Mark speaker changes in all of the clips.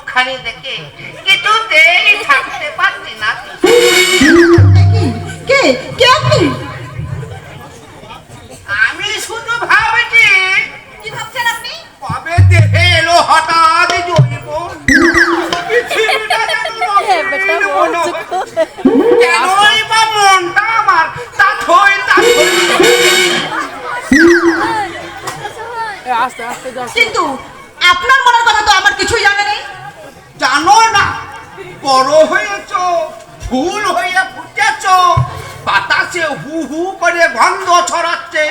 Speaker 1: মুখখানি দেখে কিছুতেই থাকতে পারছি না।
Speaker 2: কে কে আপনি?
Speaker 1: আমি শুধু ভাবছি
Speaker 2: কি ভাবছেন আপনি?
Speaker 1: কবে দেহে এলো হঠাৎ জৈব পৃথিবীটা যেন রঙিন মনে হচ্ছে। কেনই বা মনটা আমার তাথই
Speaker 2: কিন্তু আপনার মনের কথা তো আমার কিছুই জানা নেই।
Speaker 1: জানো না, বড় হয়েছ, ফুল হয়ে ফুটেছ, বাতাসে হু হু করে গন্ধ ছড়াচ্ছে।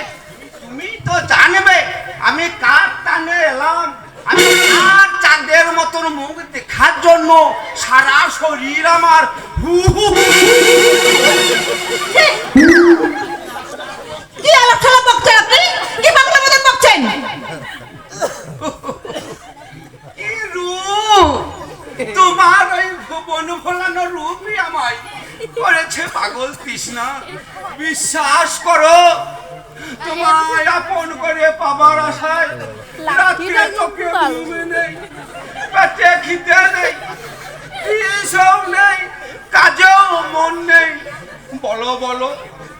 Speaker 1: তুমি তো জানবে আমি কার টানে এলাম। আমি কার চাঁদের মতন মুখ দেখার জন্য সারা শরীর আমার হু হু হু।
Speaker 2: কি আলাপ ছালাপ বকছেন আপনি? কি বাংলা মতন বকছেন?
Speaker 1: কি রূপ! তোমার ওই ভুবন ভোলানো রূপই আমায় করেছে পাগল তৃষ্ণা। বিশ্বাস করো, তোমায় আপন করে পাবার আশায় রাত্রে চোখে ঘুমে নেই, পেটে খিদে নেই, এসব নেই, কাজেও মন নেই। বলো বলো,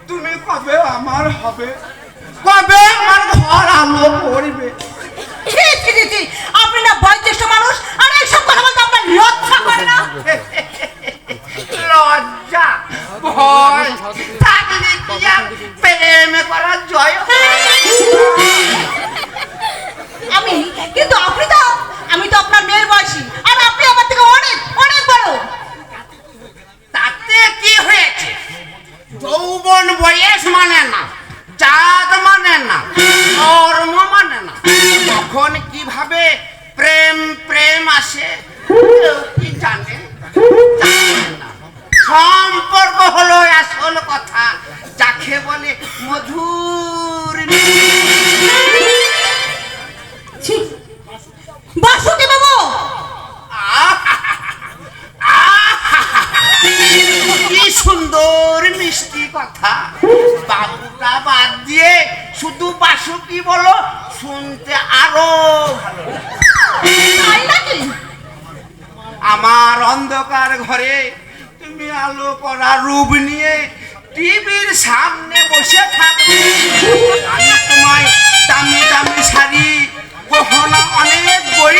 Speaker 1: তুমি কবে আমার হবে? কবে আমার ঘর আলো করবে?
Speaker 2: ছি, ছি, ছি, ছি, আপনি না বয়োজ্যেষ্ঠ মানুষ, আর এইসব কথা বলতে আপনার লজ্জা করে না?
Speaker 1: লজ্জা ভয় থাকলে কি আর প্রেম করার জয় হয়?
Speaker 2: কিন্তু আমি তো আপনার মেয়ের বয়সী, আর আপনি আমার থেকে অনেক অনেক বড়।
Speaker 1: তাতে কি হয়েছে? যৌবন বয়স মানে না, চাঁদ মানে না, ধর্ম মানে না। তখন কিভাবে প্রেম প্রেম আসে কেউ কি জানে? জানে না। সম্পর্ক হলো আসল কথা, যাকে বলে মধুর।
Speaker 2: ছি, বাসুকি বাবু,
Speaker 1: কি সুন্দর মিষ্টি কথা। বাবুটা বাদ দিয়ে শুধু বাসুকি বলো, শুনতে আরো ভালো।
Speaker 2: তাই নাকি?
Speaker 1: আমার অন্ধকার ঘরে তুমি আলো করা রূপ নিয়ে টিভির সামনে বসে থাকবে। আমি তোমায় দামি দামি শাড়ি, গহনা, অনেক বই